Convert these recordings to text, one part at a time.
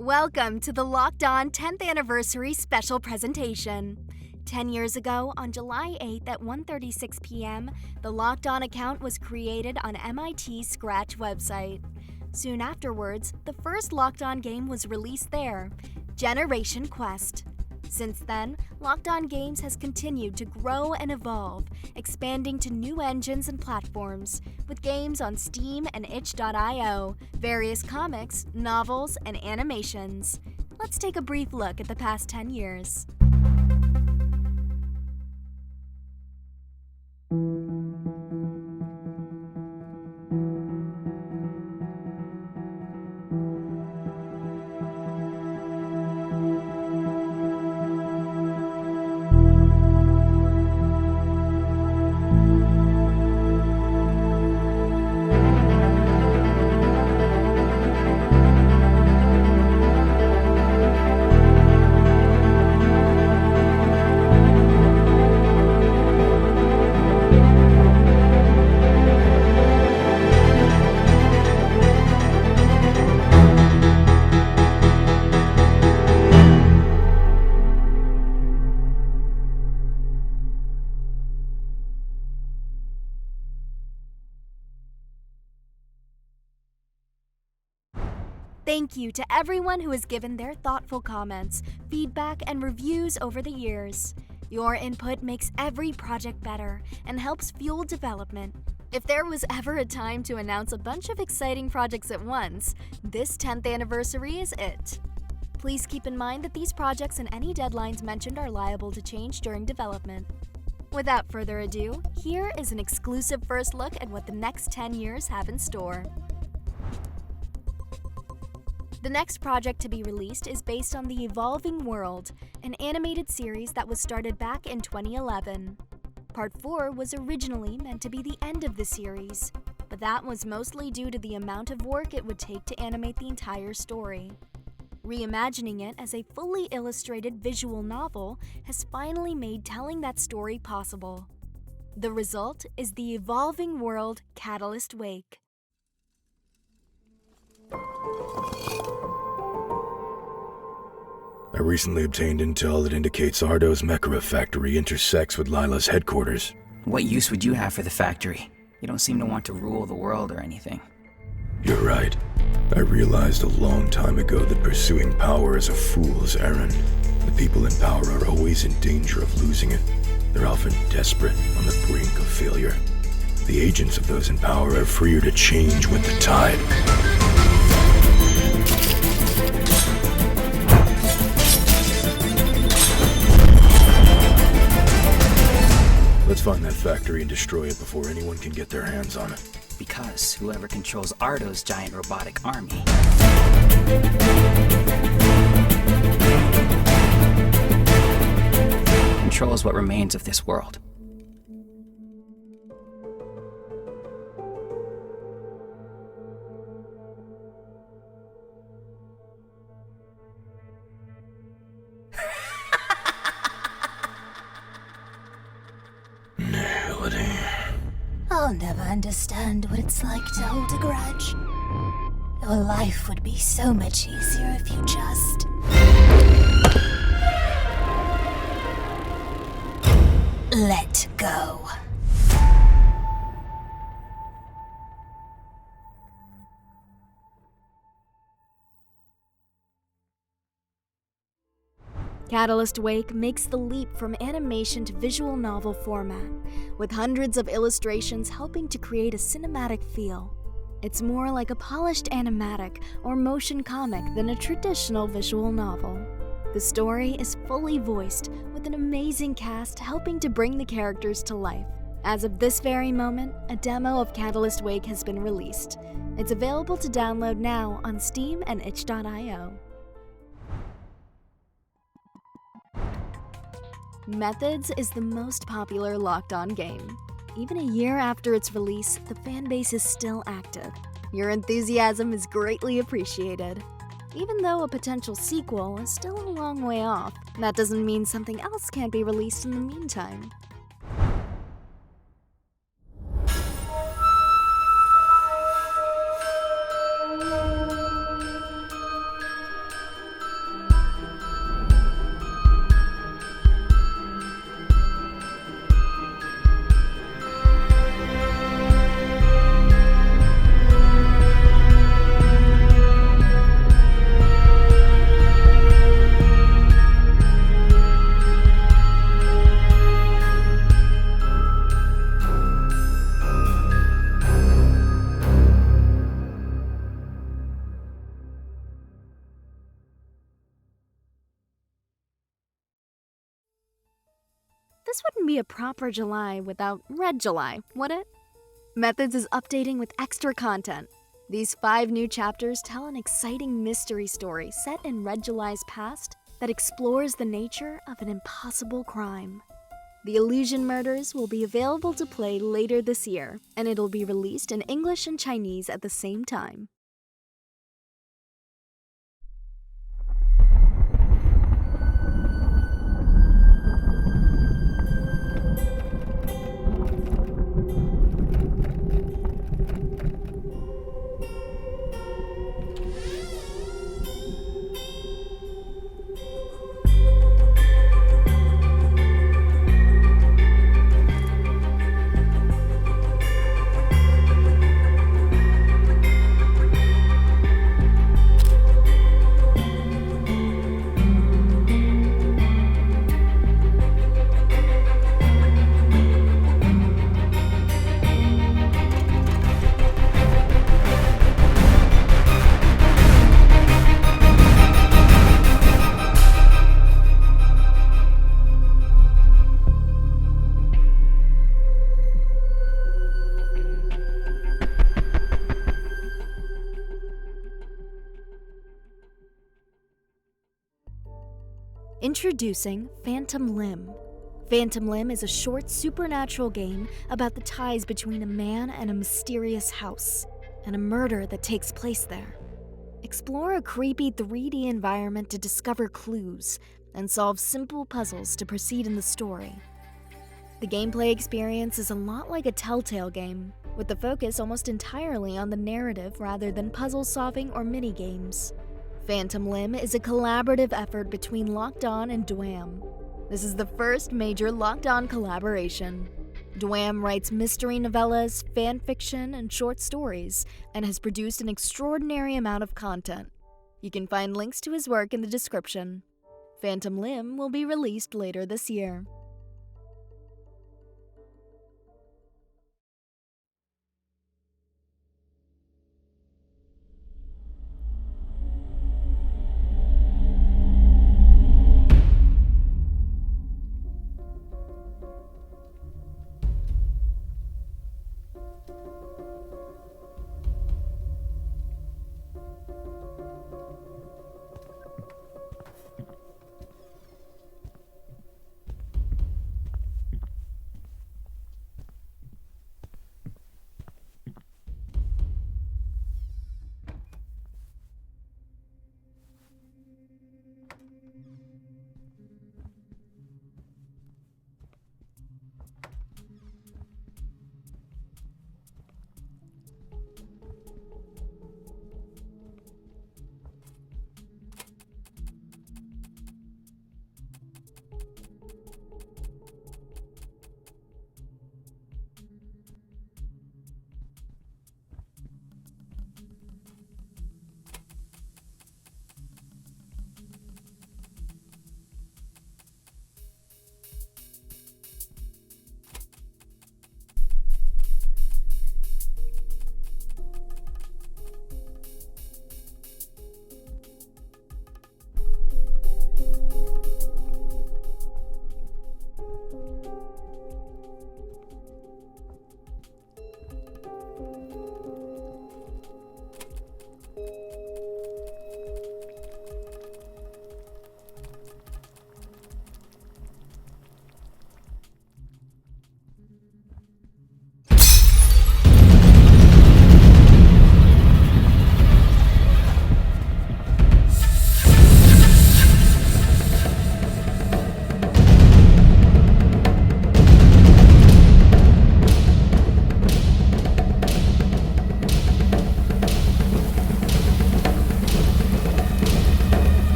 Welcome to the LockedOn 10th Anniversary Special Presentation. 10 years ago, on July 8th at 1:36 p.m., the LockedOn account was created on MIT's Scratch website. Soon afterwards, the first LockedOn game was released there, Generation Quest. Since then, LockedOn Games has continued to grow and evolve, expanding to new engines and platforms, with games on Steam and itch.io, various comics, novels, and animations. Let's take a brief look at the past 10 years. Thank you to everyone who has given their thoughtful comments, feedback, and reviews over the years. Your input makes every project better and helps fuel development. If there was ever a time to announce a bunch of exciting projects at once, this 10th anniversary is it. Please keep in mind that these projects and any deadlines mentioned are liable to change during development. Without further ado, here is an exclusive first look at what the next 10 years have in store. The next project to be released is based on The Evolving World, an animated series that was started back in 2011. Part 4 was originally meant to be the end of the series, but that was mostly due to the amount of work it would take to animate the entire story. Reimagining it as a fully illustrated visual novel has finally made telling that story possible. The result is The Evolving World Catalyst Wake. I recently obtained intel that indicates Ardo's Mechara factory intersects with Lila's headquarters. What use would you have for the factory? You don't seem to want to rule the world or anything. You're right. I realized a long time ago that pursuing power is a fool's errand. The people in power are always in danger of losing it. They're often desperate, on the brink of failure. The agents of those in power are freer to change with the tide. Let's find that factory and destroy it before anyone can get their hands on it. Because whoever controls Ardo's giant robotic army controls what remains of this world. Nihility. I'll never understand what it's like to hold a grudge. Your life would be so much easier if you just... let go. Catalyst Wake makes the leap from animation to visual novel format, with hundreds of illustrations helping to create a cinematic feel. It's more like a polished animatic or motion comic than a traditional visual novel. The story is fully voiced, with an amazing cast helping to bring the characters to life. As of this very moment, a demo of Catalyst Wake has been released. It's available to download now on Steam and itch.io. Methods is the most popular LockedOn game. Even a year after its release, the fanbase is still active. Your enthusiasm is greatly appreciated. Even though a potential sequel is still a long way off, that doesn't mean something else can't be released in the meantime. this wouldn't be a proper July without Red July, would it? Methods is updating with extra content. These 5 new chapters tell an exciting mystery story set in Red July's past that explores the nature of an impossible crime. The Illusion Murders will be available to play later this year, and it'll be released in English and Chinese at the same time. Introducing Phantom Limb. Phantom Limb is a short supernatural game about the ties between a man and a mysterious house, and a murder that takes place there. Explore a creepy 3D environment to discover clues, and solve simple puzzles to proceed in the story. The gameplay experience is a lot like a Telltale game, with the focus almost entirely on the narrative rather than puzzle solving or mini-games. Phantom Limb is a collaborative effort between LockedOn and DWaM. This is the first major LockedOn collaboration. DWaM writes mystery novellas, fan fiction, and short stories, and has produced an extraordinary amount of content. You can find links to his work in the description. Phantom Limb will be released later this year.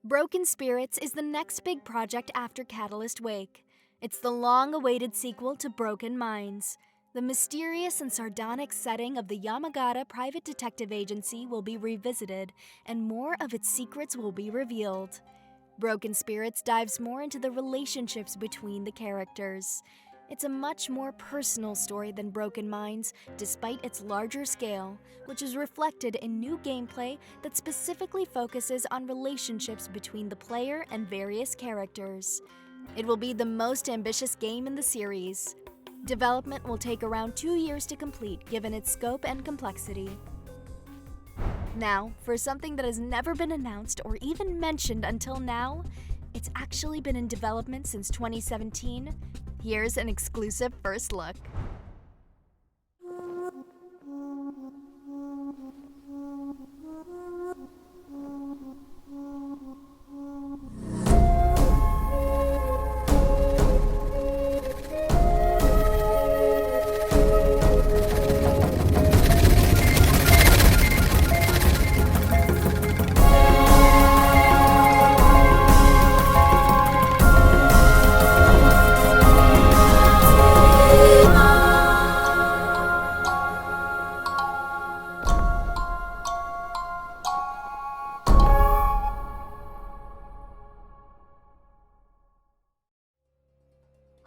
Broken Spirits is the next big project after Catalyst Wake. It's the long-awaited sequel to Broken Minds. The mysterious and sardonic setting of the Yamagata Private Detective Agency will be revisited, and more of its secrets will be revealed. Broken Spirits dives more into the relationships between the characters. It's a much more personal story than Broken Minds, despite its larger scale, which is reflected in new gameplay that specifically focuses on relationships between the player and various characters. It will be the most ambitious game in the series. Development will take around 2 years to complete, given its scope and complexity. Now, for something that has never been announced or even mentioned until now, it's actually been in development since 2017. Here's an exclusive first look.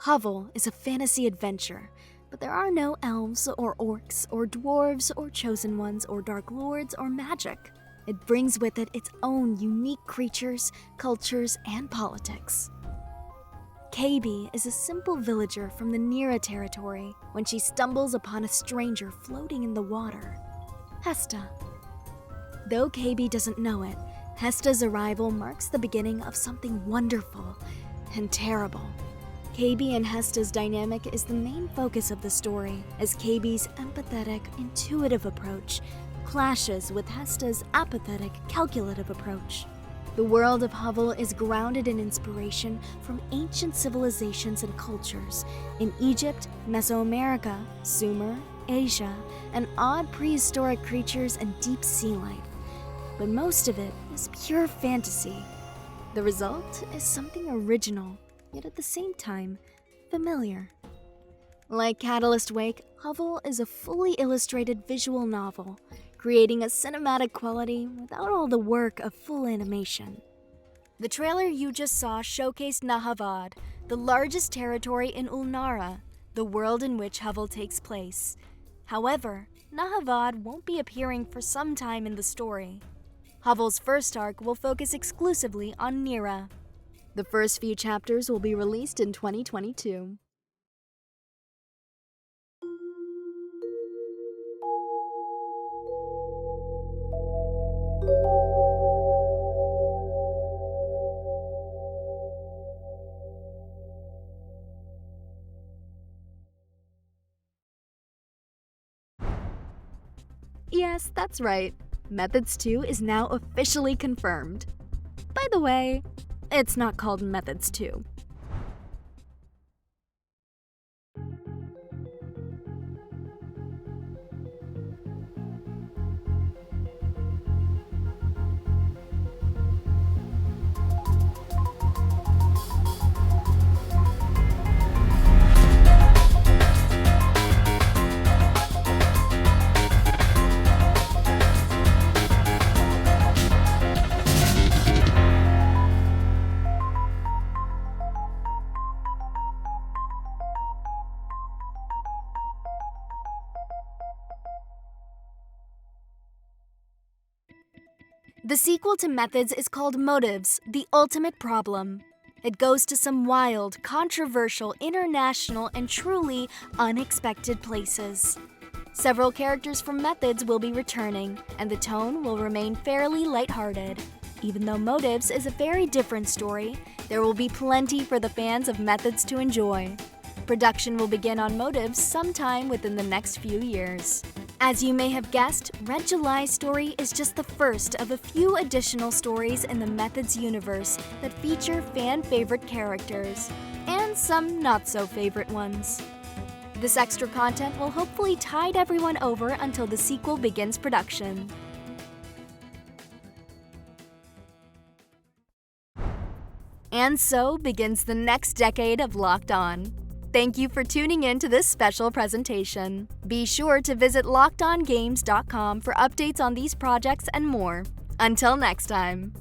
Hovel is a fantasy adventure, but there are no elves or orcs or dwarves or chosen ones or dark lords or magic. It brings with it its own unique creatures, cultures, and politics. KB is a simple villager from the Nira territory when she stumbles upon a stranger floating in the water, Hesta. Though KB doesn't know it, Hesta's arrival marks the beginning of something wonderful and terrible. KB and Hesta's dynamic is the main focus of the story, as KB's empathetic, intuitive approach clashes with Hesta's apathetic, calculative approach. The world of Hovel is grounded in inspiration from ancient civilizations and cultures in Egypt, Mesoamerica, Sumer, Asia, and odd prehistoric creatures and deep sea life. But most of it is pure fantasy. The result is something original, yet at the same time, familiar. Like Catalyst Wake, Hovel is a fully illustrated visual novel, creating a cinematic quality without all the work of full animation. The trailer you just saw showcased Nahavad, the largest territory in Ulnara, the world in which Hovel takes place. However, Nahavad won't be appearing for some time in the story. Hovel's first arc will focus exclusively on Nira. The first few chapters will be released in 2022. Yes, that's right. Methods 2 is now officially confirmed. By the way, it's not called Methods 2. The sequel to Methods is called Motives, The Ultimate Problem. It goes to some wild, controversial, international, and truly unexpected places. Several characters from Methods will be returning, and the tone will remain fairly lighthearted. Even though Motives is a very different story, there will be plenty for the fans of Methods to enjoy. Production will begin on Motives sometime within the next few years. As you may have guessed, Red July's story is just the first of a few additional stories in the Methods universe that feature fan-favorite characters, and some not-so-favorite ones. This extra content will hopefully tide everyone over until the sequel begins production. And so begins the next decade of Locked On. Thank you for tuning in to this special presentation. Be sure to visit LockedOnGames.com for updates on these projects and more. Until next time.